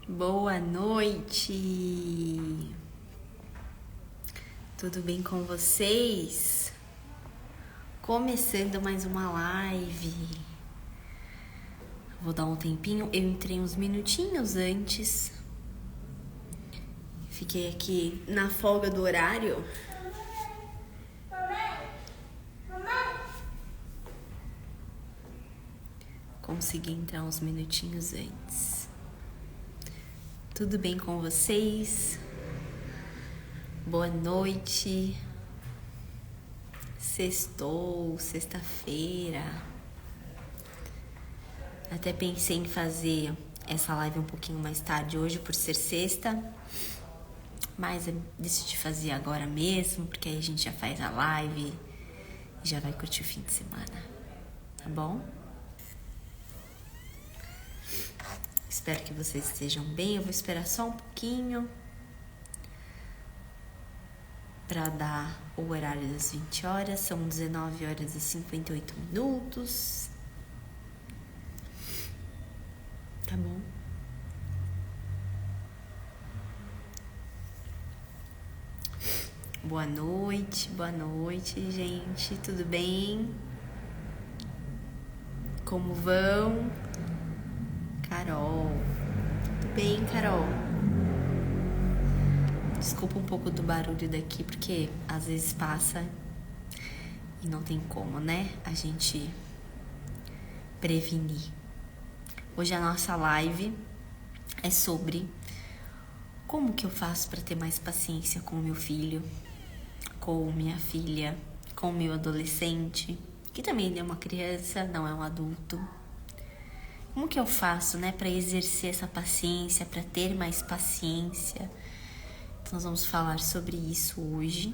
Boa noite! Tudo bem com vocês? Começando mais uma live. Vou dar um tempinho, eu entrei uns minutinhos antes. Fiquei aqui na folga do horário. Consegui entrar uns minutinhos antes. Tudo bem com vocês? Boa noite. Sextou, sexta-feira. Até pensei em fazer essa live um pouquinho mais tarde hoje, por ser sexta. Mas eu decidi fazer agora mesmo, porque aí a gente já faz a live e já vai curtir o fim de semana. Tá bom? Espero que vocês estejam bem. Eu vou esperar só um pouquinho para dar o horário das 20 horas. São 19 horas e 58 minutos. Tá bom? Boa noite, gente. Tudo bem? Como vão? Carol. Tudo bem, Carol? Desculpa um pouco do barulho daqui, porque às vezes passa e não tem como, né? A gente prevenir. Hoje a nossa live é sobre como que eu faço para ter mais paciência com o meu filho, com minha filha, com o meu adolescente, que também é uma criança, não é um adulto. Como que eu faço, né, para exercer essa paciência, para ter mais paciência? Então, nós vamos falar sobre isso hoje.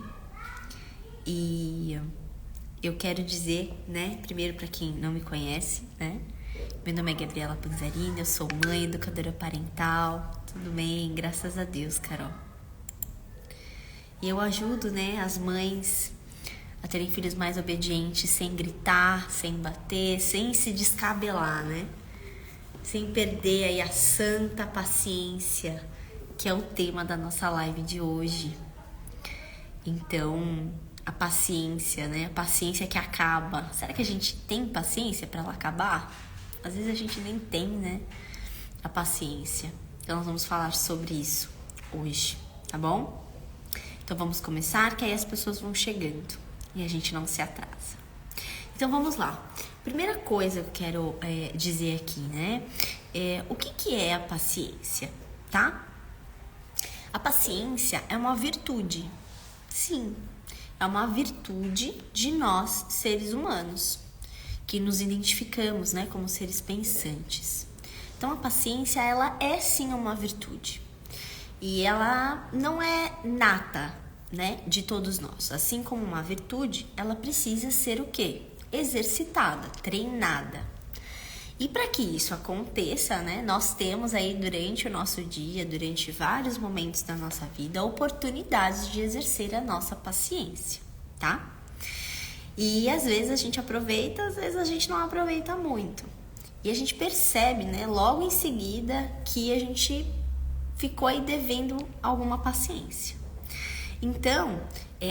E eu quero dizer, né, primeiro para quem não me conhece, né, meu nome é Gabriela Panzarini, eu sou mãe, educadora parental, tudo bem, graças a Deus, Carol. E eu ajudo, né, as mães a terem filhos mais obedientes, sem gritar, sem bater, sem se descabelar, né? Sem perder aí a santa paciência, que é o tema da nossa live de hoje. Então, a paciência, né? A paciência que acaba. Será que a gente tem paciência para ela acabar? Às vezes a gente nem tem, né? A paciência. Então, nós vamos falar sobre isso hoje, tá bom? Então, vamos começar, que aí as pessoas vão chegando e a gente não se atrasa. Então, vamos lá. Primeira coisa que eu quero dizer aqui, né? O que é a paciência, tá? A paciência é uma virtude. Sim, é uma virtude de nós, seres humanos, que nos identificamos, né, como seres pensantes. Então, a paciência, ela é sim uma virtude. E ela não é nata, né, de todos nós. Assim como uma virtude, ela precisa ser o quê? Exercitada, treinada. E para que isso aconteça, né, nós temos aí durante o nosso dia, durante vários momentos da nossa vida, oportunidades de exercer a nossa paciência, tá? E às vezes a gente aproveita, às vezes a gente não aproveita muito. E a gente percebe, né, logo em seguida que a gente ficou aí devendo alguma paciência. Então,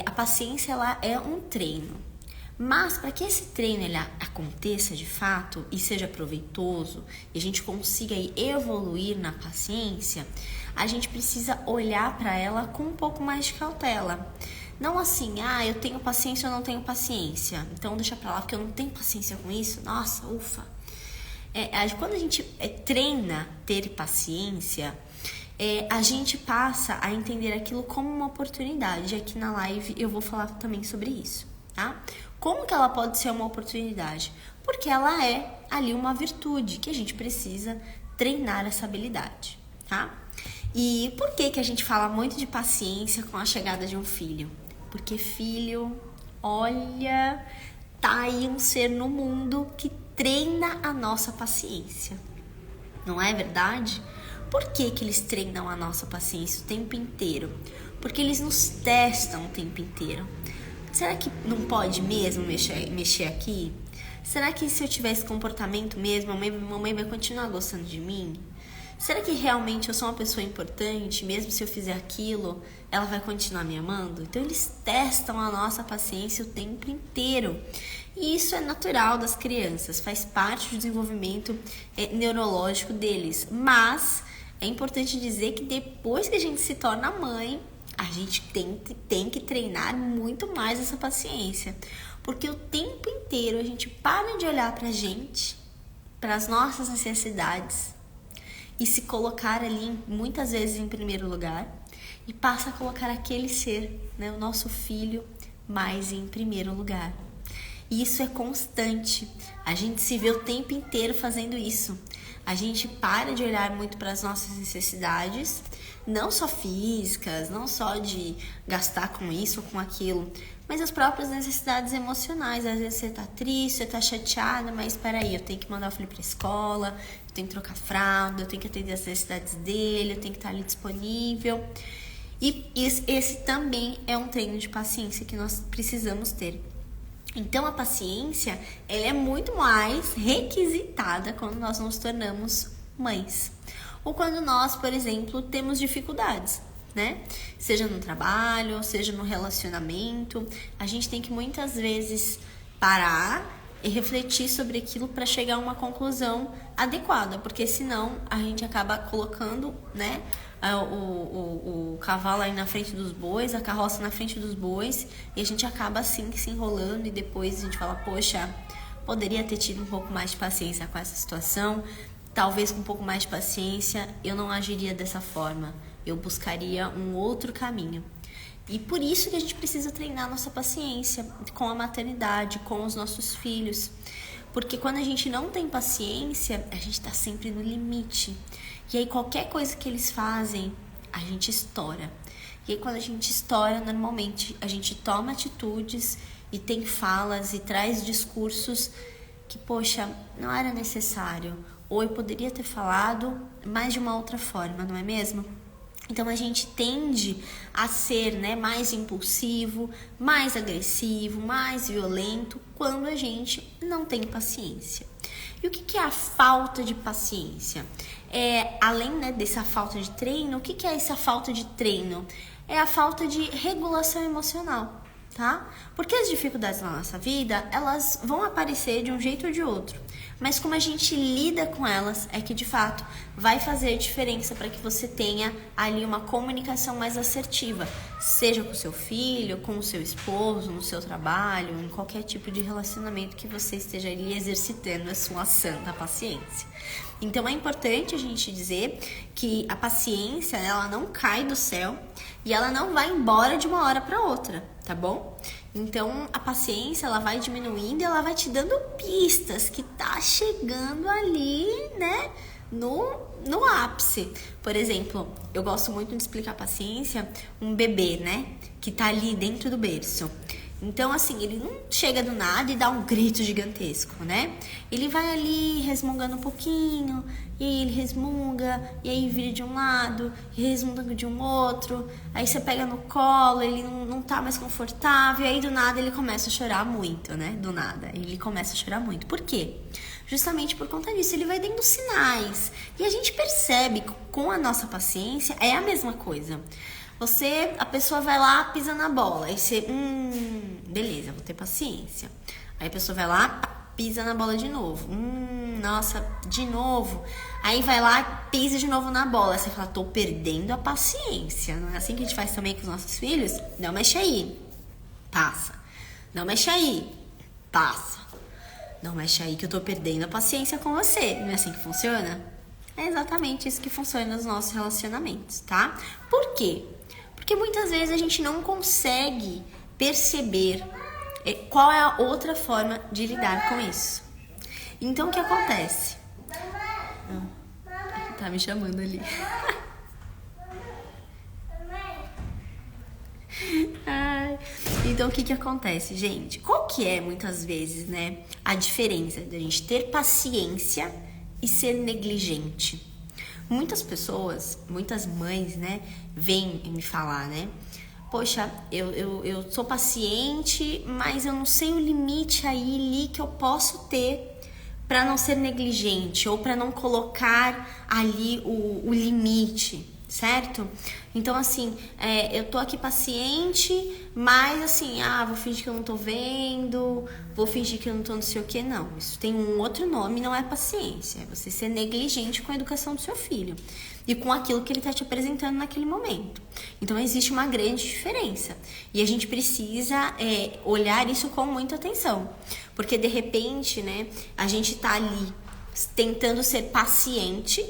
a paciência, ela é um treino. Mas para que esse treino ele aconteça de fato e seja proveitoso e a gente consiga aí evoluir na paciência, a gente precisa olhar para ela com um pouco mais de cautela. Não assim, eu tenho paciência ou não tenho paciência, então deixa pra lá porque eu não tenho paciência com isso, nossa, ufa. Quando a gente treina ter paciência, a gente passa a entender aquilo como uma oportunidade. Aqui na live eu vou falar também sobre isso, tá? Como que ela pode ser uma oportunidade? Porque ela é ali uma virtude que a gente precisa treinar essa habilidade, tá? E por que a gente fala muito de paciência com a chegada de um filho? Porque filho, olha, tá aí um ser no mundo que treina a nossa paciência. Não é verdade? Por que eles treinam a nossa paciência o tempo inteiro? Porque eles nos testam o tempo inteiro. Será que não pode mesmo mexer aqui? Será que se eu tiver esse comportamento mesmo, a mamãe vai continuar gostando de mim? Será que realmente eu sou uma pessoa importante? Mesmo se eu fizer aquilo, ela vai continuar me amando? Então eles testam a nossa paciência o tempo inteiro. E isso é natural das crianças, faz parte do desenvolvimento neurológico deles. Mas é importante dizer que depois que a gente se torna mãe, a gente tem que treinar muito mais essa paciência. Porque o tempo inteiro a gente para de olhar pra gente, para as nossas necessidades e se colocar ali muitas vezes em primeiro lugar e passa a colocar aquele ser, né, o nosso filho, mais em primeiro lugar. E isso é constante. A gente se vê o tempo inteiro fazendo isso. A gente para de olhar muito para as nossas necessidades, não só físicas, não só de gastar com isso ou com aquilo, mas as próprias necessidades emocionais. Às vezes você tá triste, você tá chateada, mas peraí, eu tenho que mandar o filho pra escola, eu tenho que trocar fralda, eu tenho que atender as necessidades dele, eu tenho que estar ali disponível. E esse também é um treino de paciência que nós precisamos ter. Então a paciência, ela é muito mais requisitada quando nós nos tornamos mães. Ou quando nós, por exemplo, temos dificuldades, né? Seja no trabalho, seja no relacionamento, a gente tem que muitas vezes parar e refletir sobre aquilo para chegar a uma conclusão adequada, porque senão a gente acaba colocando, né, o cavalo aí na frente dos bois, a carroça na frente dos bois, e a gente acaba assim se enrolando e depois a gente fala, poxa, poderia ter tido um pouco mais de paciência com essa situação, talvez com um pouco mais de paciência eu não agiria dessa forma, eu buscaria um outro caminho. E por isso que a gente precisa treinar nossa paciência com a maternidade, com os nossos filhos. Porque quando a gente não tem paciência, a gente tá sempre no limite. E aí qualquer coisa que eles fazem, a gente estoura. E aí quando a gente estoura, normalmente a gente toma atitudes e tem falas e traz discursos que, poxa, não era necessário. Ou eu poderia ter falado, mas de uma outra forma, não é mesmo? Então a gente tende a ser, né, mais impulsivo, mais agressivo, mais violento quando a gente não tem paciência. E o que é a falta de paciência? Além, né, dessa falta de treino, o que é essa falta de treino? É a falta de regulação emocional, tá? Porque as dificuldades na nossa vida, elas vão aparecer de um jeito ou de outro. Mas como a gente lida com elas é que de fato vai fazer diferença para que você tenha ali uma comunicação mais assertiva, seja com o seu filho, com o seu esposo, no seu trabalho, em qualquer tipo de relacionamento que você esteja ali exercitando a sua santa paciência. Então é importante a gente dizer que a paciência, ela não cai do céu e ela não vai embora de uma hora para outra, tá bom? Então a paciência, ela vai diminuindo e ela vai te dando pistas que tá chegando ali, né, no ápice. Por exemplo, eu gosto muito de explicar a paciência, um bebê, né, que tá ali dentro do berço. Então, assim, ele não chega do nada e dá um grito gigantesco, né? Ele vai ali resmungando um pouquinho, e aí ele resmunga, e aí vira de um lado, e resmunga de um outro. Aí você pega no colo, ele não tá mais confortável, e aí do nada ele começa a chorar muito, né? Do nada, ele começa a chorar muito. Por quê? Justamente por conta disso, ele vai dando sinais. E a gente percebe que com a nossa paciência é a mesma coisa. A pessoa vai lá, pisa na bola, aí você, beleza, vou ter paciência. Aí a pessoa vai lá, pisa na bola de novo, nossa, de novo. Aí vai lá, pisa de novo na bola, aí você fala, tô perdendo a paciência. Não é assim que a gente faz também com os nossos filhos? Não mexe aí, passa. Não mexe aí, passa. Não mexe aí que eu tô perdendo a paciência com você. Não é assim que funciona? É exatamente isso que funciona nos nossos relacionamentos, tá? Por quê? Porque muitas vezes a gente não consegue perceber qual é a outra forma de lidar com isso. Então, o que acontece? Tá me chamando ali. Então, o que acontece, gente? Qual que é, muitas vezes, né, a diferença da gente ter paciência e ser negligente? Muitas pessoas, muitas mães, né, vêm me falar, né? Poxa, eu sou paciente, mas eu não sei o limite aí que eu posso ter para não ser negligente ou para não colocar ali o limite, certo? Então, assim, eu tô aqui paciente, mas assim, vou fingir que eu não tô vendo, vou fingir que eu não tô não sei o que, não. Isso tem um outro nome, não é paciência, é você ser negligente com a educação do seu filho e com aquilo que ele tá te apresentando naquele momento. Então, existe uma grande diferença e a gente precisa olhar isso com muita atenção, porque de repente, né, a gente tá ali tentando ser paciente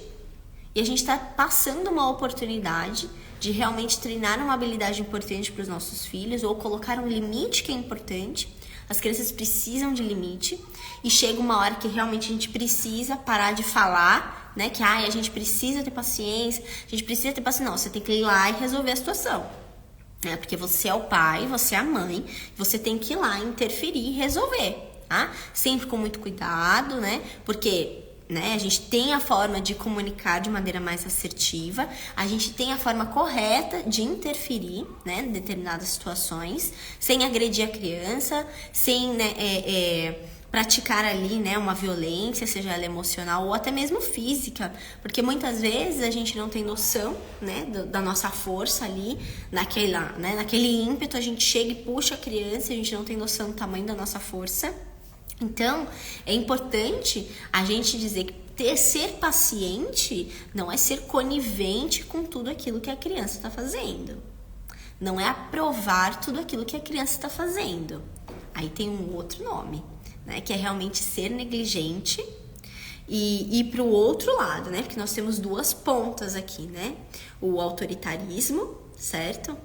e a gente está passando uma oportunidade de realmente treinar uma habilidade importante para os nossos filhos ou colocar um limite que é importante. As crianças precisam de limite e chega uma hora que realmente a gente precisa parar de falar, né? Que a gente precisa ter paciência, a gente precisa ter paciência. Não, você tem que ir lá e resolver a situação. Porque você é o pai, você é a mãe, você tem que ir lá interferir e resolver, tá? Sempre com muito cuidado, né? Porque a gente tem a forma de comunicar de maneira mais assertiva, a gente tem a forma correta de interferir, né, em determinadas situações, sem agredir a criança, sem praticar ali, né, uma violência, seja ela emocional ou até mesmo física, porque muitas vezes a gente não tem noção, né, da nossa força ali, naquele ímpeto a gente chega e puxa a criança, a gente não tem noção do tamanho da nossa força. Então, é importante a gente dizer que ser paciente não é ser conivente com tudo aquilo que a criança está fazendo. Não é aprovar tudo aquilo que a criança está fazendo. Aí tem um outro nome, né? Que é realmente ser negligente e ir para o outro lado, né? Porque nós temos duas pontas aqui, né? O autoritarismo, certo?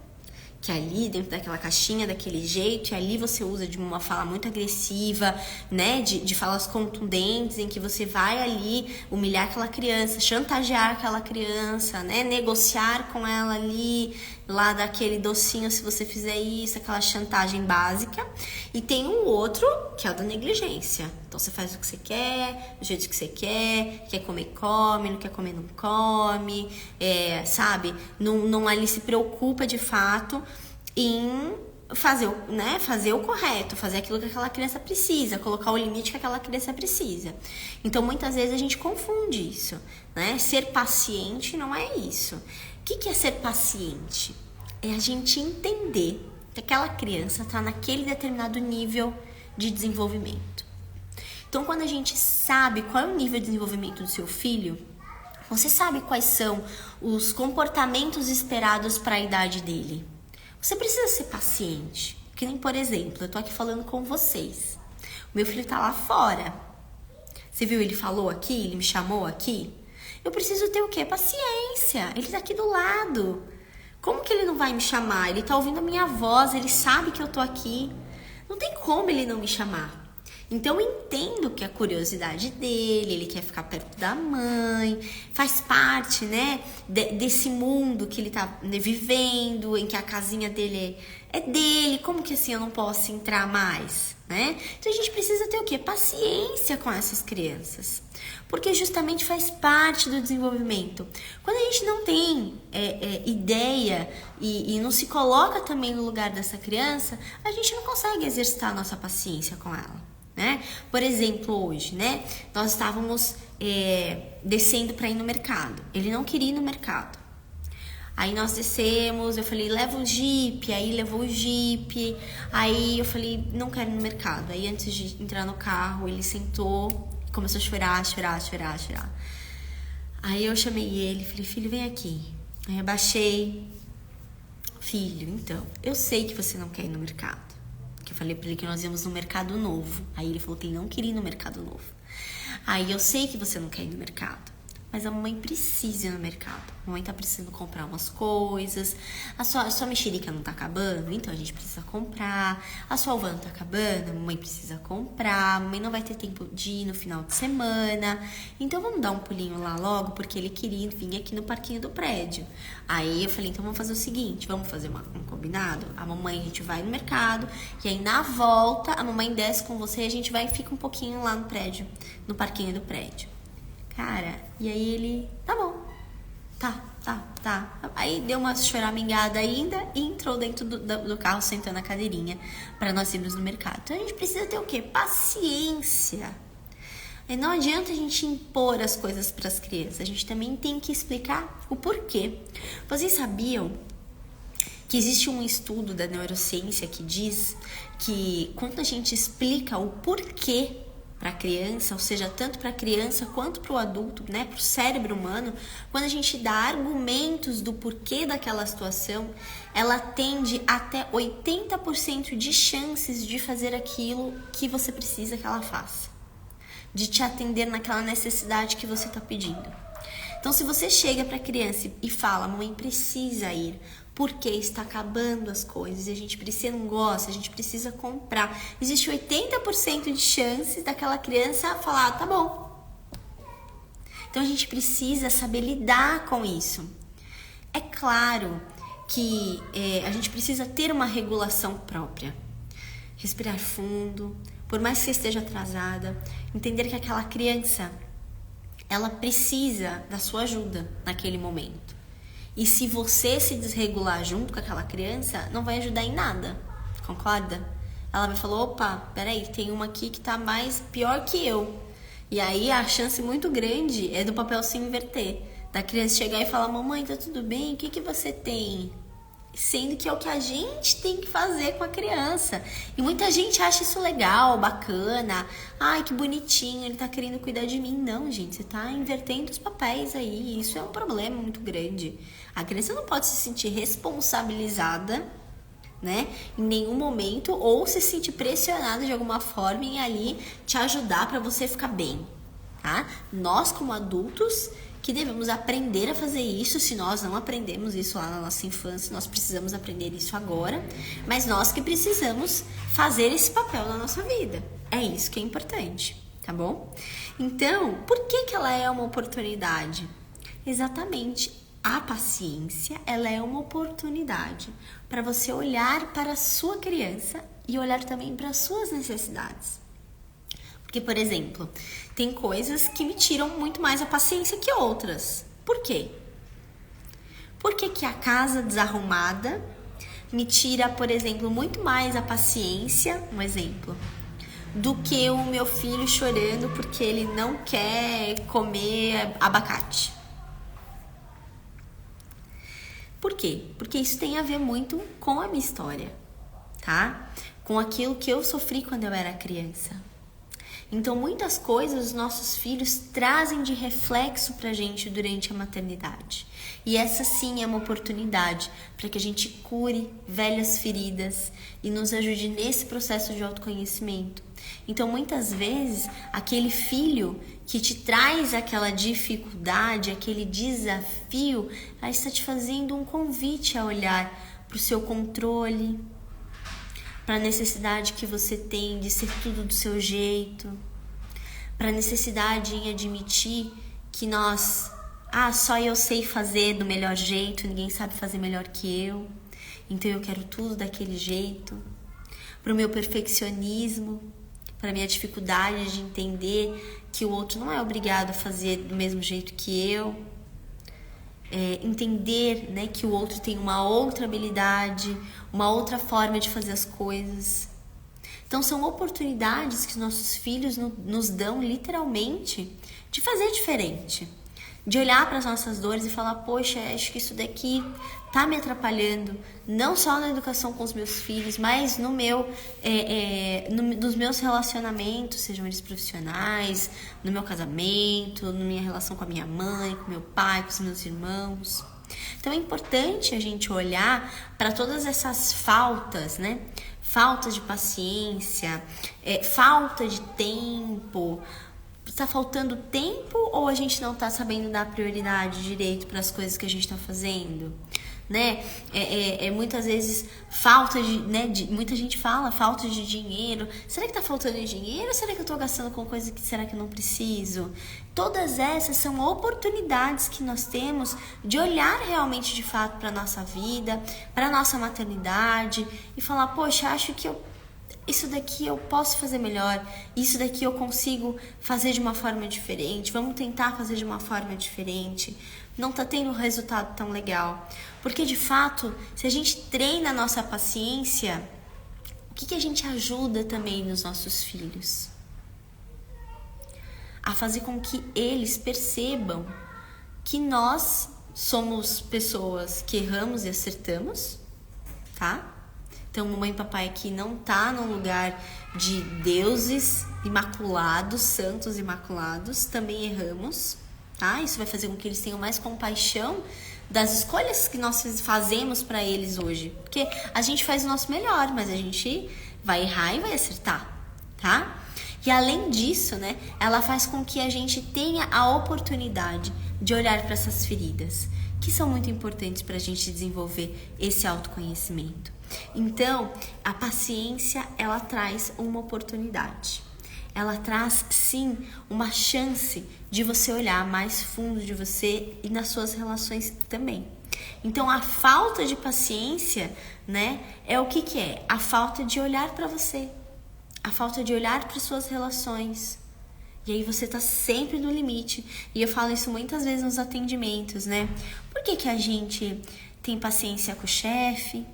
Que ali dentro daquela caixinha, daquele jeito, e ali você usa de uma fala muito agressiva, né, de falas contundentes, em que você vai ali humilhar aquela criança, chantagear aquela criança, né, negociar com ela ali, lá daquele docinho se você fizer isso, aquela chantagem básica. E tem um outro, que é o da negligência. Então você faz o que você quer, do jeito que você quer comer, come, não quer comer, não come, sabe? Não ali se preocupa de fato em fazer o correto, fazer aquilo que aquela criança precisa, colocar o limite que aquela criança precisa. Então, muitas vezes a gente confunde isso, né? Ser paciente não é isso. O que é ser paciente? É a gente entender que aquela criança está naquele determinado nível de desenvolvimento. Então, quando a gente sabe qual é o nível de desenvolvimento do seu filho, você sabe quais são os comportamentos esperados para a idade dele. Você precisa ser paciente. Que nem, por exemplo, eu tô aqui falando com vocês. O meu filho tá lá fora. Você viu? Ele falou aqui, ele me chamou aqui. Eu preciso ter o quê? Paciência. Ele tá aqui do lado. Como que ele não vai me chamar? Ele tá ouvindo a minha voz, ele sabe que eu tô aqui. Não tem como ele não me chamar. Então, eu entendo que a curiosidade dele, ele quer ficar perto da mãe, faz parte, né, desse mundo que ele tá vivendo, em que a casinha dele é dele, como que assim eu não posso entrar mais, né? Então, a gente precisa ter o quê? Paciência com essas crianças, porque justamente faz parte do desenvolvimento. Quando a gente não tem ideia e não se coloca também no lugar dessa criança, a gente não consegue exercitar a nossa paciência com ela. Né? Por exemplo, hoje, né? Nós estávamos descendo para ir no mercado. Ele não queria ir no mercado. Aí nós descemos, eu falei, leva o Jeep. Aí levou o Jeep. Aí eu falei, não quero ir no mercado. Aí antes de entrar no carro, ele sentou e começou a chorar. Aí eu chamei ele, falei, filho, vem aqui. Aí eu abaixei. Filho, então, eu sei que você não quer ir no mercado. Eu falei pra ele que nós íamos no mercado novo. Aí ele falou que ele não queria ir no mercado novo. Aí eu sei que você não quer ir no mercado, mas a mamãe precisa ir no mercado. A mamãe tá precisando comprar umas coisas. A sua mexerica não tá acabando, então a gente precisa comprar. A sua uva não tá acabando, a mamãe precisa comprar. A mamãe não vai ter tempo de ir no final de semana. Então vamos dar um pulinho lá logo, porque ele queria vir aqui no parquinho do prédio. Aí eu falei, então vamos fazer o seguinte, vamos fazer um combinado? A mamãe, a gente vai no mercado, e aí na volta a mamãe desce com você e a gente vai e fica um pouquinho lá no prédio, no parquinho do prédio. Cara, e aí ele, tá bom, tá. Aí deu uma choramingada ainda e entrou dentro do carro, sentando na cadeirinha para nós irmos no mercado. Então a gente precisa ter o quê? Paciência. Não adianta a gente impor as coisas para as crianças, a gente também tem que explicar o porquê. Vocês sabiam que existe um estudo da neurociência que diz que quando a gente explica o porquê para a criança, ou seja, tanto para a criança quanto para o adulto, né, para o cérebro humano, quando a gente dá argumentos do porquê daquela situação, ela tende até 80% de chances de fazer aquilo que você precisa que ela faça, de te atender naquela necessidade que você está pedindo. Então, se você chega para a criança e fala, mamãe precisa ir, porque está acabando as coisas e a gente precisa, não gosta, a gente precisa comprar, existe 80% de chances daquela criança falar, tá bom. Então, a gente precisa saber lidar com isso. É claro que a gente precisa ter uma regulação própria. Respirar fundo, por mais que você esteja atrasada, entender que aquela criança, ela precisa da sua ajuda naquele momento. E se você se desregular junto com aquela criança, não vai ajudar em nada, concorda? Ela vai falar, opa, peraí, tem uma aqui que tá pior que eu. E aí a chance muito grande é do papel se inverter. Da criança chegar e falar, mamãe, tá tudo bem? O que você tem? Sendo que é o que a gente tem que fazer com a criança. E muita gente acha isso legal, bacana. Ai, que bonitinho, ele tá querendo cuidar de mim. Não, gente, você tá invertendo os papéis aí. Isso é um problema muito grande. A criança não pode se sentir responsabilizada, né, em nenhum momento, ou se sentir pressionada de alguma forma em ali te ajudar para você ficar bem, tá? Nós, como adultos, que devemos aprender a fazer isso. Se nós não aprendemos isso lá na nossa infância, nós precisamos aprender isso agora, mas nós que precisamos fazer esse papel na nossa vida. É isso que é importante, tá bom? Então, por que ela é uma oportunidade? Exatamente, a paciência, ela é uma oportunidade para você olhar para a sua criança e olhar também para as suas necessidades. Porque, por exemplo, tem coisas que me tiram muito mais a paciência que outras. Por quê? Por que a casa desarrumada me tira, por exemplo, muito mais a paciência, um exemplo, do que o meu filho chorando porque ele não quer comer abacate? Por quê? Porque isso tem a ver muito com a minha história, tá? Com aquilo que eu sofri quando eu era criança. Então, muitas coisas os nossos filhos trazem de reflexo pra gente durante a maternidade. E essa sim é uma oportunidade para que a gente cure velhas feridas e nos ajude nesse processo de autoconhecimento. Então, muitas vezes, aquele filho que te traz aquela dificuldade, aquele desafio, ela está te fazendo um convite a olhar para o seu controle, para a necessidade que você tem de ser tudo do seu jeito, para a necessidade em admitir que só eu sei fazer do melhor jeito, ninguém sabe fazer melhor que eu, então eu quero tudo daquele jeito, para o meu perfeccionismo, para a minha dificuldade de entender que o outro não é obrigado a fazer do mesmo jeito que eu, entender, né, que o outro tem uma outra habilidade, uma outra forma de fazer as coisas. Então são oportunidades que nossos filhos nos dão literalmente de fazer diferente, de olhar para as nossas dores e falar, poxa, acho que isso daqui tá me atrapalhando, não só na educação com os meus filhos, mas nos meus relacionamentos, sejam eles profissionais, no meu casamento, na minha relação com a minha mãe, com meu pai, com os meus irmãos. Então é importante a gente olhar para todas essas faltas, né? Falta de paciência, falta de tempo. Está faltando tempo ou a gente não está sabendo dar prioridade direito para as coisas que a gente está fazendo? Né? Muitas vezes falta muita gente fala falta de dinheiro. Será que tá faltando dinheiro ou será que eu tô gastando com coisa que será que eu não preciso? Todas essas são oportunidades que nós temos de olhar realmente de fato para nossa vida, para nossa maternidade e falar, poxa, acho que isso daqui eu posso fazer melhor, isso daqui eu consigo fazer de uma forma diferente, vamos tentar fazer de uma forma diferente. Não tá tendo um resultado tão legal. Porque, de fato, se a gente treina a nossa paciência, o que a gente ajuda também nos nossos filhos? a fazer com que eles percebam que nós somos pessoas que erramos e acertamos, tá? Então, mamãe e papai aqui não tá num lugar de deuses imaculados, santos imaculados, também erramos, tá? Isso vai fazer com que eles tenham mais compaixão das escolhas que nós fazemos para eles hoje. Porque a gente faz o nosso melhor, mas a gente vai errar e vai acertar, tá? E além disso, né, ela faz com que a gente tenha a oportunidade de olhar para essas feridas, que são muito importantes para a gente desenvolver esse autoconhecimento. Então, a paciência, ela traz uma oportunidade. Ela traz, sim, uma chance de você olhar mais fundo de você e nas suas relações também. Então, a falta de paciência, né, é o que é? A falta de olhar para você. A falta de olhar para suas relações. E aí você tá sempre no limite. E eu falo isso muitas vezes nos atendimentos, né? Por que a gente tem paciência com o chefe?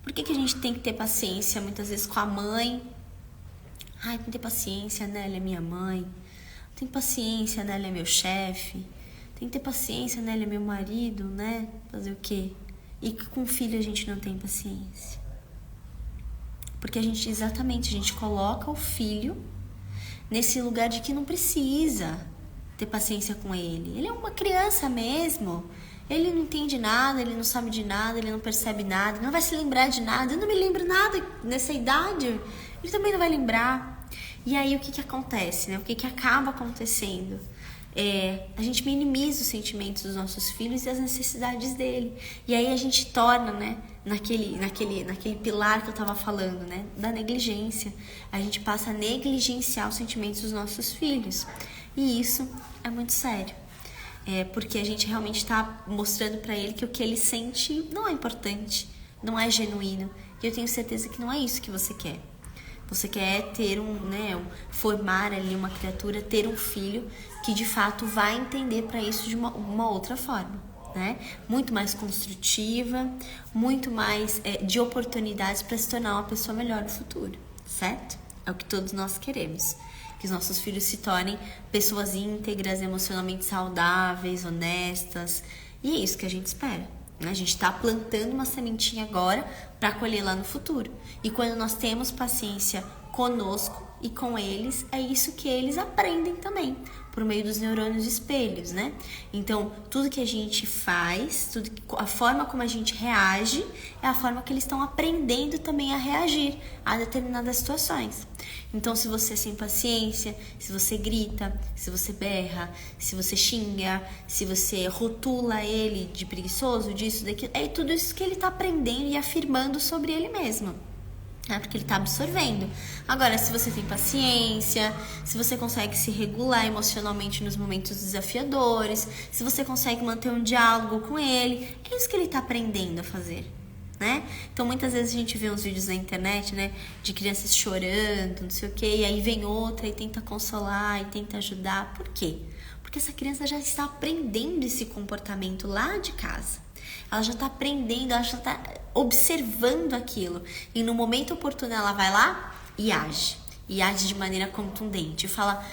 Por que a gente tem que ter paciência muitas vezes com a mãe? Ai, tem que ter paciência, né? Ela é minha mãe. Tem paciência, né? Ela é meu chefe. Tem que ter paciência, né? Ele é meu marido, né? Fazer o quê? E com o filho a gente não tem paciência. Porque a gente coloca o filho nesse lugar de que não precisa ter paciência com ele. Ele é uma criança mesmo. Ele não entende nada, ele não sabe de nada, ele não percebe nada, ele não vai se lembrar de nada. Eu não me lembro nada nessa idade. Ele também não vai lembrar. E aí o que acontece, né? O que acaba acontecendo? A gente minimiza os sentimentos dos nossos filhos e as necessidades dele. E aí a gente torna, né, naquele pilar que eu tava falando, né, da negligência. A gente passa a negligenciar os sentimentos dos nossos filhos. E isso é muito sério. Porque a gente realmente está mostrando para ele que o que ele sente não é importante, não é genuíno. E eu tenho certeza que não é isso que você quer. Você quer ter formar ali uma criatura, ter um filho que de fato vai entender para isso de uma outra forma, né? Muito mais construtiva, muito mais de oportunidades para se tornar uma pessoa melhor no futuro, certo? É o que todos nós queremos. Que os nossos filhos se tornem pessoas íntegras, emocionalmente saudáveis, honestas. E é isso que a gente espera. A gente está plantando uma sementinha agora para colher lá no futuro. E quando nós temos paciência conosco e com eles, é isso que eles aprendem também, por meio dos neurônios espelhos, né? Então, tudo que a gente faz, a forma como a gente reage, é a forma que eles estão aprendendo também a reagir a determinadas situações. Então, se você é sem paciência, se você grita, se você berra, se você xinga, se você rotula ele de preguiçoso, disso, daquilo, é tudo isso que ele está aprendendo e afirmando sobre ele mesmo. Porque ele está absorvendo. Agora, se você tem paciência, se você consegue se regular emocionalmente nos momentos desafiadores, se você consegue manter um diálogo com ele, é isso que ele está aprendendo a fazer, né? Então, muitas vezes a gente vê uns vídeos na internet, né, de crianças chorando, não sei o quê, e aí vem outra e tenta consolar e tenta ajudar. Por quê? Porque essa criança já está aprendendo esse comportamento lá de casa. Ela já está aprendendo, ela já está observando aquilo. E no momento oportuno ela vai lá e age. E age de maneira contundente. Fala,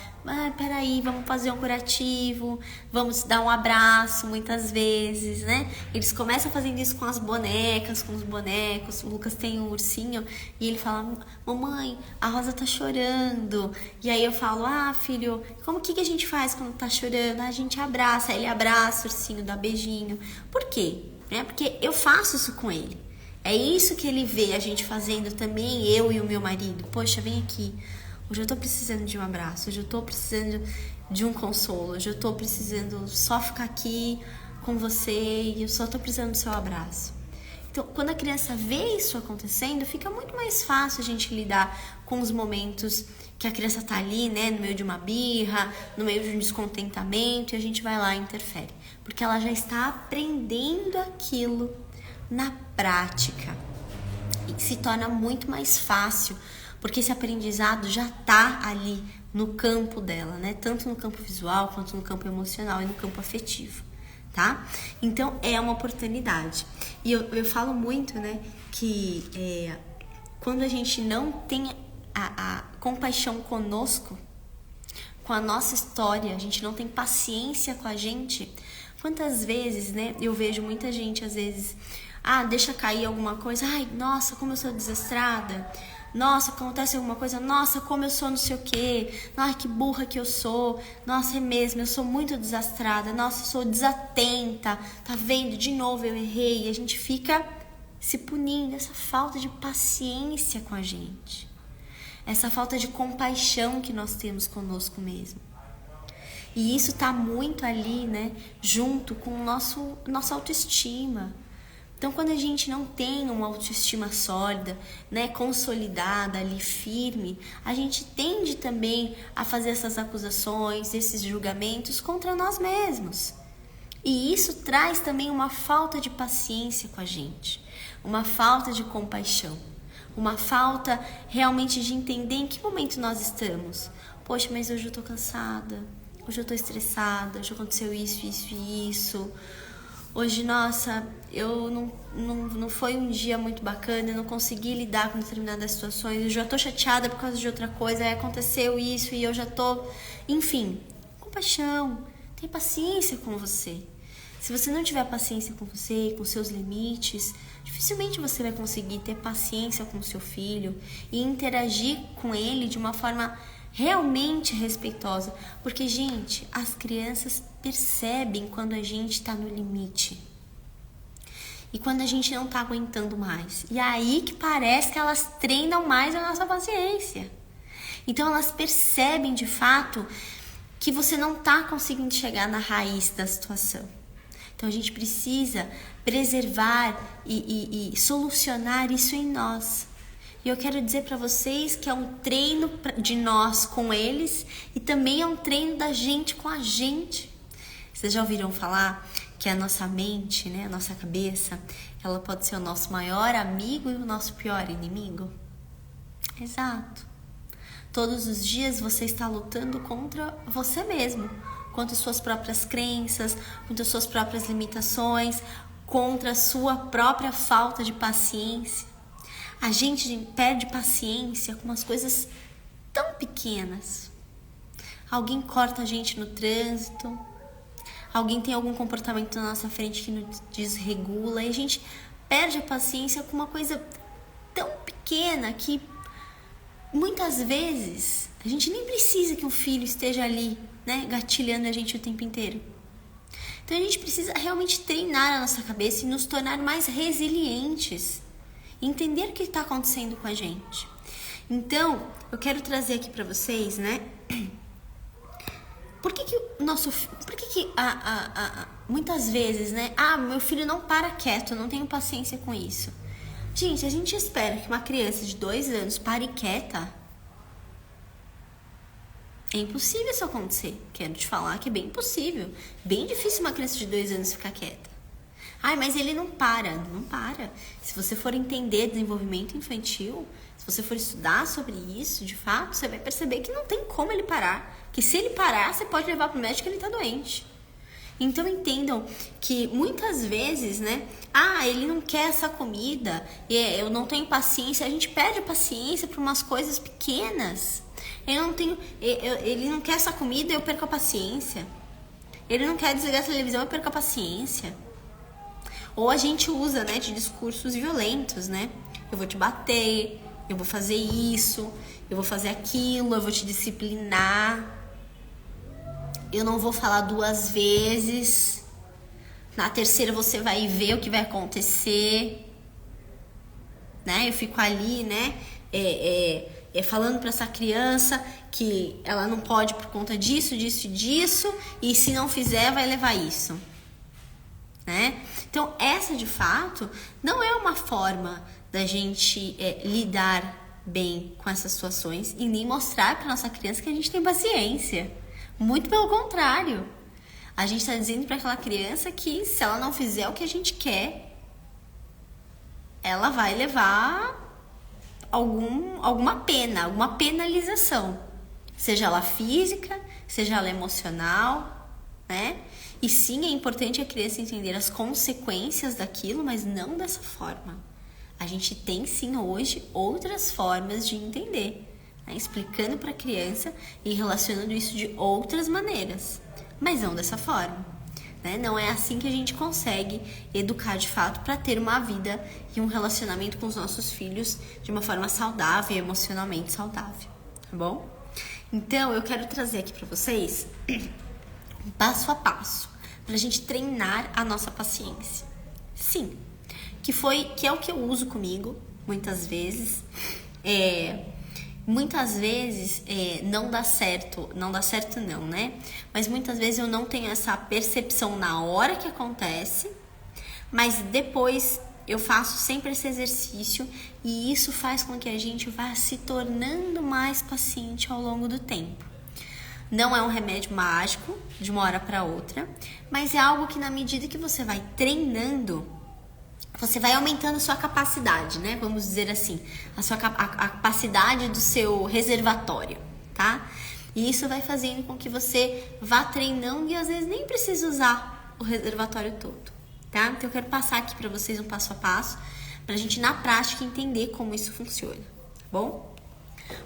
peraí, vamos fazer um curativo, vamos dar um abraço muitas vezes, né? Eles começam fazendo isso com as bonecas, com os bonecos. O Lucas tem um ursinho e ele fala, mamãe, a Rosa tá chorando. E aí eu falo, filho, como que a gente faz quando tá chorando? A gente abraça. Aí ele abraça o ursinho, dá beijinho. Por quê? Porque eu faço isso com ele. É isso que ele vê a gente fazendo também, eu e o meu marido. Poxa, vem aqui. Hoje eu tô precisando de um abraço. Hoje eu tô precisando de um consolo. Hoje eu tô precisando só ficar aqui com você e eu só tô precisando do seu abraço. Então, quando a criança vê isso acontecendo, fica muito mais fácil a gente lidar com os momentos que a criança tá ali, né, no meio de uma birra, no meio de um descontentamento, e a gente vai lá e interfere. Porque ela já está aprendendo aquilo na prática. E se torna muito mais fácil, porque esse aprendizado já tá ali no campo dela, né? Tanto no campo visual, quanto no campo emocional e no campo afetivo, tá? Então, é uma oportunidade. E eu falo muito, né, que quando a gente não tem a compaixão conosco, com a nossa história, a gente não tem paciência com a gente. Quantas vezes, né, eu vejo muita gente, às vezes, deixa cair alguma coisa, ai, nossa, como eu sou desastrada, nossa, acontece alguma coisa, nossa, como eu sou não sei o quê, ai, que burra que eu sou, nossa, é mesmo, eu sou muito desastrada, nossa, eu sou desatenta, tá vendo, de novo eu errei, e a gente fica se punindo, essa falta de paciência com a gente, essa falta de compaixão que nós temos conosco mesmo. E isso tá muito ali, né, junto com nossa autoestima. Então, quando a gente não tem uma autoestima sólida, né, consolidada ali, firme, a gente tende também a fazer essas acusações, esses julgamentos contra nós mesmos. E isso traz também uma falta de paciência com a gente, uma falta de compaixão, uma falta realmente de entender em que momento nós estamos. Poxa, mas hoje eu tô cansada, hoje eu tô estressada, hoje aconteceu isso, isso e isso. Hoje, nossa, eu não foi um dia muito bacana, eu não consegui lidar com determinadas situações, eu já tô chateada por causa de outra coisa, aí aconteceu isso e eu já tô... Enfim, compaixão, tenha paciência com você. Se você não tiver paciência com você, com seus limites, dificilmente você vai conseguir ter paciência com o seu filho e interagir com ele de uma forma realmente respeitosa. Porque, gente, as crianças percebem quando a gente está no limite e quando a gente não está aguentando mais. E é aí que parece que elas treinam mais a nossa paciência. Então elas percebem de fato que você não está conseguindo chegar na raiz da situação. Então a gente precisa preservar e solucionar isso em nós. E eu quero dizer para vocês que é um treino de nós com eles e também é um treino da gente com a gente. Vocês já ouviram falar que a nossa mente, né, a nossa cabeça, ela pode ser o nosso maior amigo e o nosso pior inimigo? Exato. Todos os dias você está lutando contra você mesmo, contra as suas próprias crenças, contra as suas próprias limitações, contra a sua própria falta de paciência. A gente perde paciência com umas coisas tão pequenas. Alguém corta a gente no trânsito, alguém tem algum comportamento na nossa frente que nos desregula e a gente perde a paciência com uma coisa tão pequena que muitas vezes a gente nem precisa que um filho esteja ali, né, gatilhando a gente o tempo inteiro. Então a gente precisa realmente treinar a nossa cabeça e nos tornar mais resilientes, entender o que está acontecendo com a gente. Então eu quero trazer aqui para vocês, né, por que muitas vezes, né, meu filho não para quieto, eu não tenho paciência com isso. Gente, a gente espera que uma criança de 2 anos pare quieta. É impossível isso acontecer. Quero te falar que é bem impossível. Bem difícil uma criança de 2 anos ficar quieta. Mas ele não para. Não para. Se você for entender desenvolvimento infantil, se você for estudar sobre isso, de fato, você vai perceber que não tem como ele parar. Que se ele parar, você pode levar para o médico que ele está doente. Então entendam que muitas vezes, né, ele não quer essa comida, eu não tenho paciência, a gente perde a paciência por umas coisas pequenas. Ele não quer essa comida, eu perco a paciência. Ele não quer desligar a televisão, eu perco a paciência. Ou a gente usa, né, de discursos violentos, né? Eu vou te bater, eu vou fazer isso, eu vou fazer aquilo, eu vou te disciplinar. Eu não vou falar 2 vezes. Na terceira você vai ver o que vai acontecer. Né? Eu fico ali, né? Falando para essa criança que ela não pode por conta disso, disso e disso. E se não fizer, vai levar isso. Né? Então, essa de fato não é uma forma da gente lidar bem com essas situações e nem mostrar para nossa criança que a gente tem paciência. Muito pelo contrário. A gente está dizendo para aquela criança que se ela não fizer o que a gente quer, ela vai levar alguma pena, alguma penalização. Seja ela física, seja ela emocional, né? E sim, é importante a criança entender as consequências daquilo, mas não dessa forma. A gente tem sim hoje outras formas de entender, né? Explicando para a criança e relacionando isso de outras maneiras, mas não dessa forma, né? Não é assim que a gente consegue educar de fato para ter uma vida e um relacionamento com os nossos filhos de uma forma saudável e emocionalmente saudável, tá bom? Então eu quero trazer aqui para vocês um passo a passo para a gente treinar a nossa paciência. Sim, que é o que eu uso comigo muitas vezes. Muitas vezes não dá certo não, né? Mas muitas vezes eu não tenho essa percepção na hora que acontece, mas depois eu faço sempre esse exercício e isso faz com que a gente vá se tornando mais paciente ao longo do tempo. Não é um remédio mágico de uma hora para outra, mas é algo que na medida que você vai treinando, você vai aumentando a sua capacidade, né? Vamos dizer assim, a capacidade do seu reservatório, tá? E isso vai fazendo com que você vá treinando e às vezes nem precisa usar o reservatório todo, tá? Então eu quero passar aqui para vocês um passo a passo, pra gente na prática entender como isso funciona, tá bom?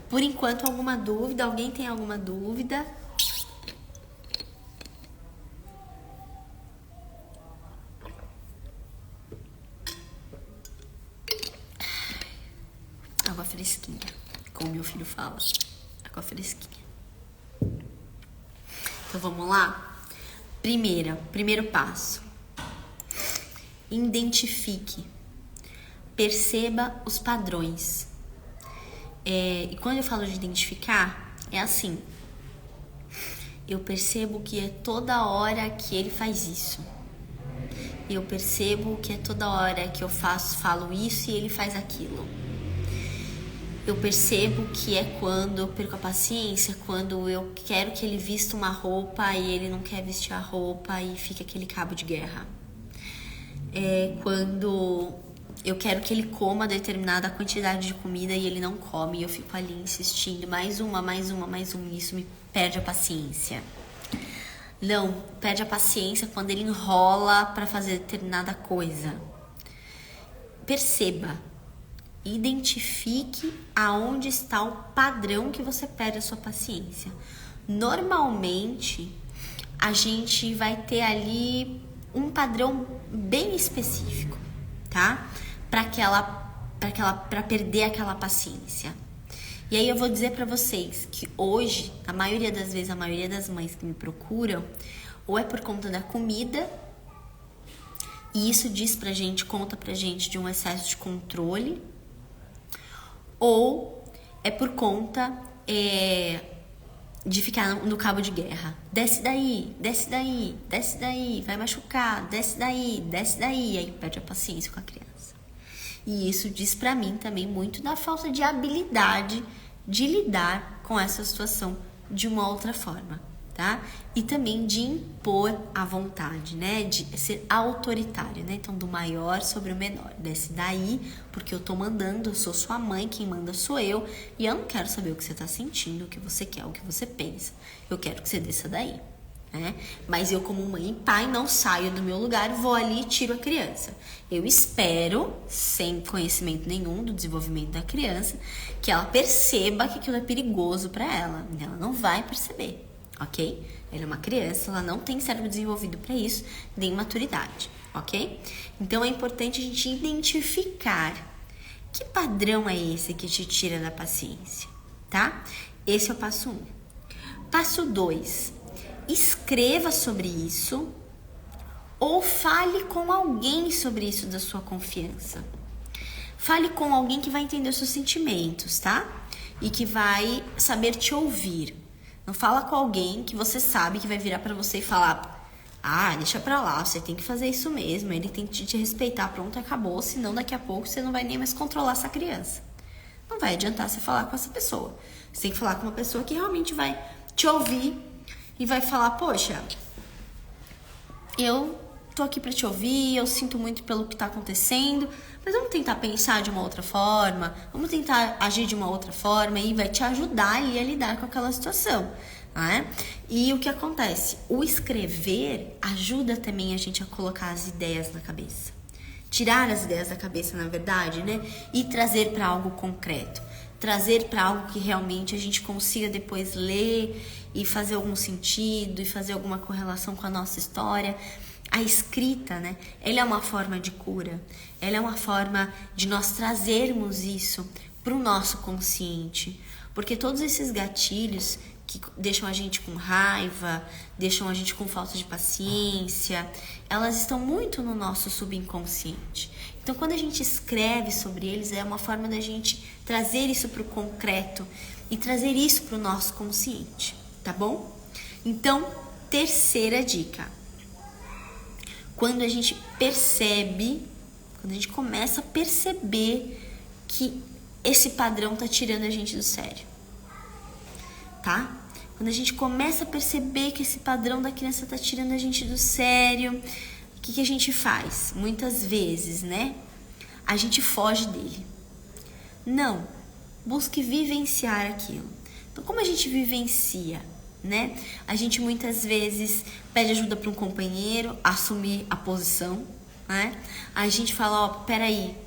Por enquanto, alguma dúvida? Alguém tem alguma dúvida? Água fresquinha, como meu filho fala, água fresquinha. Então vamos lá? Primeiro passo. Identifique. Perceba os padrões. E quando eu falo de identificar, é assim. Eu percebo que é toda hora que ele faz isso. Eu percebo que é toda hora que eu falo isso e ele faz aquilo. Eu percebo que é quando eu perco a paciência, quando eu quero que ele vista uma roupa e ele não quer vestir a roupa e fica aquele cabo de guerra. É quando eu quero que ele coma determinada quantidade de comida e ele não come e eu fico ali insistindo, mais uma, e isso me perde a paciência. Não, perde a paciência quando ele enrola para fazer determinada coisa. Perceba, identifique aonde está o padrão que você perde a sua paciência. Normalmente, a gente vai ter ali um padrão bem específico, tá? Para perder aquela paciência. E aí eu vou dizer para vocês que hoje, a maioria das vezes, a maioria das mães que me procuram, ou é por conta da comida, e isso conta pra gente de um excesso de controle, ou é por conta de ficar no cabo de guerra. Desce daí, vai machucar, desce daí, aí perde a paciência com a criança. E isso diz pra mim também muito da falta de habilidade de lidar com essa situação de uma outra forma, tá? E também de impor a vontade, né? De ser autoritário, né? Então, do maior sobre o menor. Desce daí, porque eu tô mandando, eu sou sua mãe, quem manda sou eu, e eu não quero saber o que você tá sentindo, o que você quer, o que você pensa. Eu quero que você desça daí, né? Mas eu, como mãe e pai, não saio do meu lugar, vou ali e tiro a criança. Eu espero, sem conhecimento nenhum do desenvolvimento da criança, que ela perceba que aquilo é perigoso para ela. Ela não vai perceber, ok? Ela é uma criança, ela não tem cérebro desenvolvido para isso, nem maturidade, ok? Então é importante a gente identificar que padrão é esse que te tira da paciência, tá? Esse é o passo 1. Passo 2. Escreva sobre isso ou fale com alguém sobre isso da sua confiança. Fale com alguém que vai entender os seus sentimentos, tá? E que vai saber te ouvir. Não fala com alguém que você sabe que vai virar pra você e falar: ah, deixa pra lá, você tem que fazer isso mesmo, ele tem que te respeitar, pronto, acabou, senão daqui a pouco você não vai nem mais controlar essa criança. Não vai adiantar você falar com essa pessoa. Você tem que falar com uma pessoa que realmente vai te ouvir e vai falar: poxa, eu tô aqui pra te ouvir, eu sinto muito pelo que tá acontecendo, mas vamos tentar pensar de uma outra forma, vamos tentar agir de uma outra forma e vai te ajudar ali a lidar com aquela situação, né? E o que acontece? O escrever ajuda também a gente a colocar as ideias na cabeça. Tirar as ideias da cabeça, na verdade, né? E trazer para algo concreto. trazer para algo que realmente a gente consiga depois ler e fazer algum sentido e fazer alguma correlação com a nossa história. A escrita, né? Ela é uma forma de cura, ela é uma forma de nós trazermos isso para o nosso consciente, porque todos esses gatilhos que deixam a gente com raiva, deixam a gente com falta de paciência, elas estão muito no nosso subconsciente. Então, quando a gente escreve sobre eles, é uma forma da gente trazer isso para o concreto e trazer isso para o nosso consciente, tá bom? Então, terceira dica. Quando a gente percebe, quando a gente começa a perceber que esse padrão tá tirando a gente do sério, tá? Quando a gente começa a perceber que esse padrão da criança tá tirando a gente do sério, o que a gente faz? Muitas vezes, né? A gente foge dele. Não, busque vivenciar aquilo. Então, como a gente vivencia, né? A gente muitas vezes pede ajuda para um companheiro, assumir a posição, né? A gente fala, ó, peraí,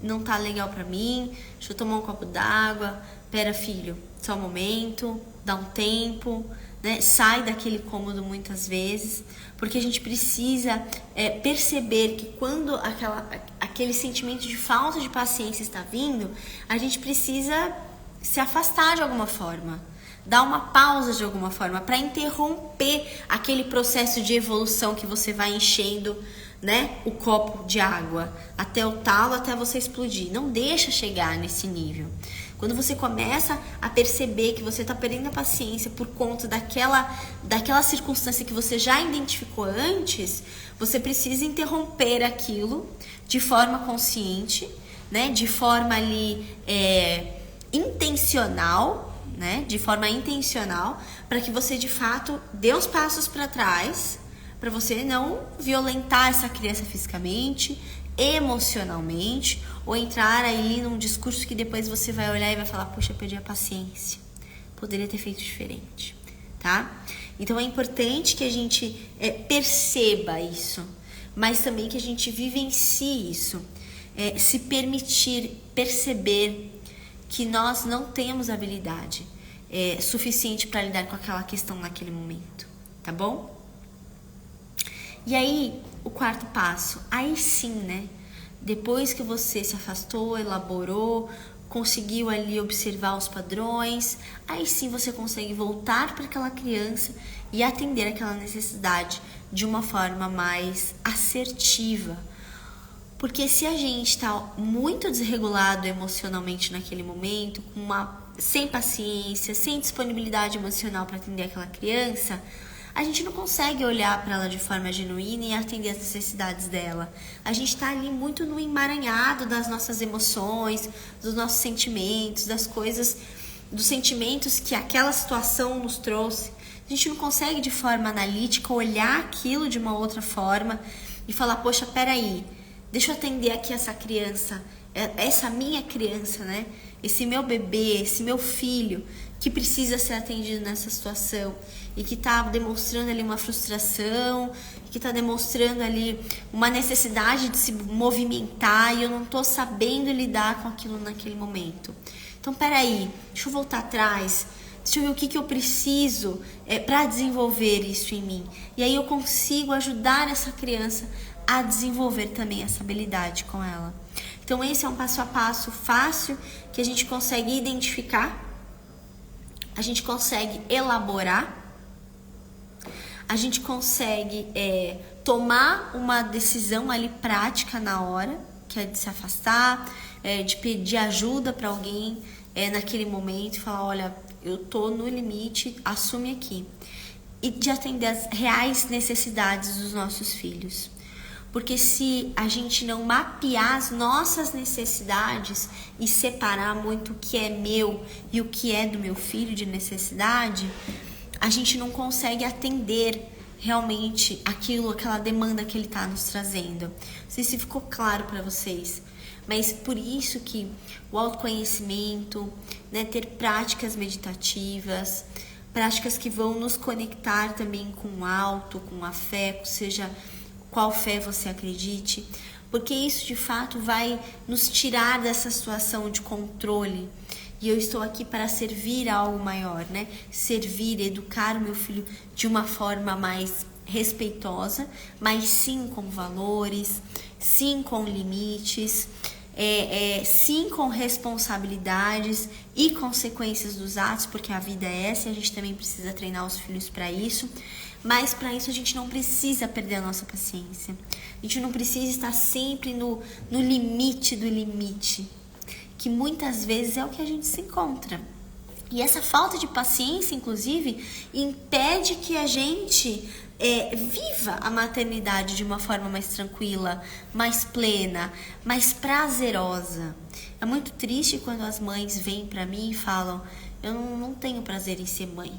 não tá legal pra mim, deixa eu tomar um copo d'água, pera filho, só um momento, dá um tempo, né? Sai daquele cômodo muitas vezes, porque a gente precisa perceber que quando aquele sentimento de falta de paciência está vindo, a gente precisa se afastar de alguma forma, dar uma pausa de alguma forma para interromper aquele processo de evolução que você vai enchendo, né, o copo de água até o talo, até você explodir. Não deixa chegar nesse nível. Quando você começa a perceber que você está perdendo a paciência por conta daquela circunstância que você já identificou antes, você precisa interromper aquilo de forma consciente, né, de forma ali intencional, né, de forma intencional, para que você de fato dê os passos para trás, para você não violentar essa criança fisicamente, emocionalmente, ou entrar aí num discurso que depois você vai olhar e vai falar, poxa, eu perdi a paciência, poderia ter feito diferente, tá? Então é importante que a gente perceba isso, mas também que a gente vivencie isso, se permitir perceber que nós não temos habilidade suficiente para lidar com aquela questão naquele momento, tá bom? E aí, o quarto passo, aí sim, né? Depois que você se afastou, elaborou, conseguiu ali observar os padrões, aí sim você consegue voltar para aquela criança e atender aquela necessidade de uma forma mais assertiva. Porque se a gente está muito desregulado emocionalmente naquele momento, sem paciência, sem disponibilidade emocional para atender aquela criança, a gente não consegue olhar para ela de forma genuína e atender as necessidades dela. A gente está ali muito no emaranhado das nossas emoções, dos nossos sentimentos, das coisas, dos sentimentos que aquela situação nos trouxe. A gente não consegue de forma analítica olhar aquilo de uma outra forma e falar, poxa, peraí, deixa eu atender aqui essa criança, essa minha criança, né? Esse meu bebê, esse meu filho que precisa ser atendido nessa situação e que está demonstrando ali uma frustração, que está demonstrando ali uma necessidade de se movimentar e eu não estou sabendo lidar com aquilo naquele momento. Então, peraí, deixa eu voltar atrás, deixa eu ver o que eu preciso para desenvolver isso em mim. E aí eu consigo ajudar essa criança a desenvolver também essa habilidade com ela. Então esse é um passo a passo fácil que a gente consegue identificar, a gente consegue elaborar, a gente consegue tomar uma decisão ali prática na hora, que é de se afastar, de pedir ajuda para alguém naquele momento e falar, olha, eu tô no limite, assume aqui. E de atender as reais necessidades dos nossos filhos. Porque se a gente não mapear as nossas necessidades e separar muito o que é meu e o que é do meu filho de necessidade, a gente não consegue atender realmente aquela demanda que ele está nos trazendo. Não sei se ficou claro para vocês, mas por isso que o autoconhecimento, né, ter práticas meditativas, práticas que vão nos conectar também com o alto, com a fé, seja qual fé você acredite, porque isso de fato vai nos tirar dessa situação de controle e eu estou aqui para servir a algo maior, né? Servir, educar o meu filho de uma forma mais respeitosa, mas sim com valores, sim com limites, sim com responsabilidades e consequências dos atos, porque a vida é essa e a gente também precisa treinar os filhos para isso. Mas para isso a gente não precisa perder a nossa paciência. A gente não precisa estar sempre no limite do limite, que muitas vezes é o que a gente se encontra. E essa falta de paciência, inclusive, impede que a gente viva a maternidade de uma forma mais tranquila, mais plena, mais prazerosa. É muito triste quando as mães vêm para mim e falam: eu não tenho prazer em ser mãe,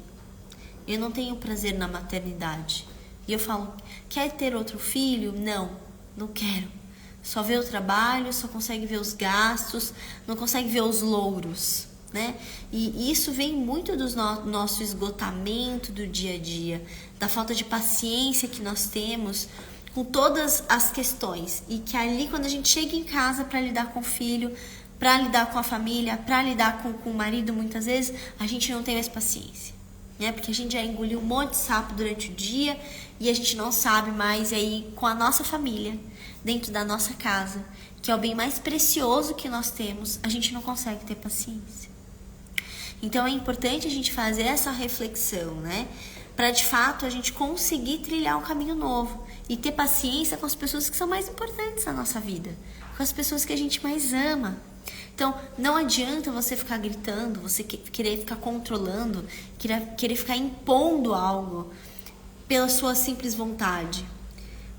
eu não tenho prazer na maternidade. E eu falo: quer ter outro filho? Não quero. Só vê o trabalho, só consegue ver os gastos, não consegue ver os louros, né? E isso vem muito do nosso esgotamento do dia a dia, da falta de paciência que nós temos com todas as questões. E que ali, quando a gente chega em casa para lidar com o filho, para lidar com a família, para lidar com o marido, muitas vezes, a gente não tem mais paciência, né? Porque a gente já engoliu um monte de sapo durante o dia e a gente não sabe mais. E aí, com a nossa família, dentro da nossa casa, que é o bem mais precioso que nós temos, a gente não consegue ter paciência. Então é importante a gente fazer essa reflexão, né? Para de fato a gente conseguir trilhar um caminho novo e ter paciência com as pessoas que são mais importantes na nossa vida, com as pessoas que a gente mais ama. Então, não adianta você ficar gritando, você querer ficar controlando, querer ficar impondo algo pela sua simples vontade,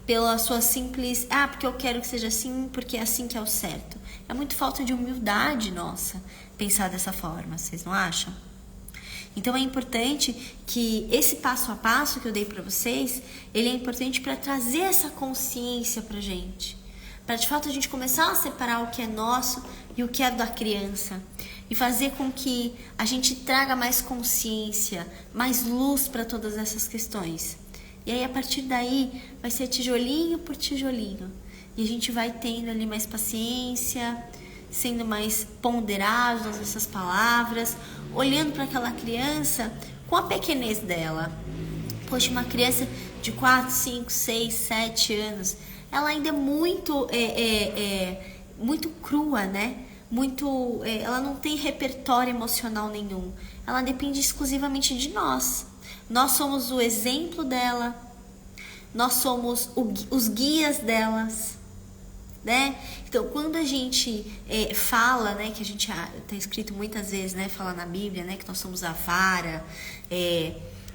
pela sua simples... porque eu quero que seja assim, porque é assim que é o certo. É muito falta de humildade nossa pensar dessa forma, vocês não acham? Então é importante que esse passo a passo que eu dei para vocês, ele é importante para trazer essa consciência pra gente. Para de fato a gente começar a separar o que é nosso e o que é da criança. E fazer com que a gente traga mais consciência, mais luz para todas essas questões. E aí a partir daí vai ser tijolinho por tijolinho. E a gente vai tendo ali mais paciência, sendo mais ponderado nas nossas palavras, olhando para aquela criança com a pequenez dela. Poxa, uma criança de 4, 5, 6, 7 anos, ela ainda é muito, muito crua, né? Ela não tem repertório emocional nenhum. Ela depende exclusivamente de nós. Nós somos o exemplo dela, nós somos os guias delas, né? Então, quando a gente fala, né, que a gente está escrito muitas vezes, né, fala na Bíblia, né, que nós somos a vara,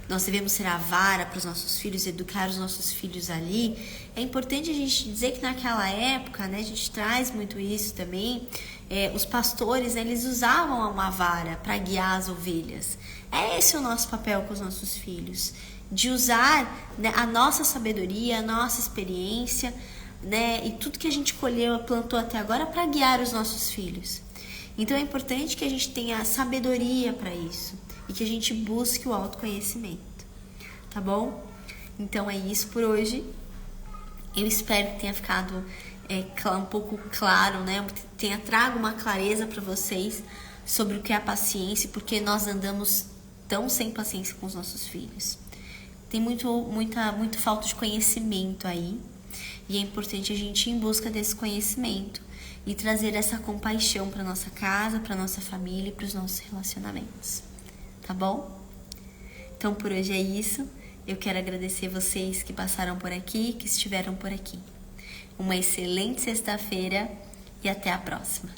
nós devemos ser a vara para os nossos filhos, educar os nossos filhos ali. É importante a gente dizer que naquela época, né, a gente traz muito isso também, os pastores, né, eles usavam uma vara para guiar as ovelhas. É esse o nosso papel com os nossos filhos, de usar, né, a nossa sabedoria, a nossa experiência, né, e tudo que a gente colheu, plantou até agora para guiar os nossos filhos. Então é importante que a gente tenha sabedoria para isso e que a gente busque o autoconhecimento, tá bom? Então é isso por hoje. Eu espero que tenha ficado um pouco claro, né? Tenha trago uma clareza para vocês sobre o que é a paciência, porque nós andamos tão sem paciência com os nossos filhos. Tem muita falta de conhecimento aí. E é importante a gente ir em busca desse conhecimento e trazer essa compaixão para nossa casa, para nossa família e para os nossos relacionamentos. Tá bom? Então por hoje é isso. Eu quero agradecer vocês que passaram por aqui, que estiveram por aqui. Uma excelente sexta-feira e até a próxima.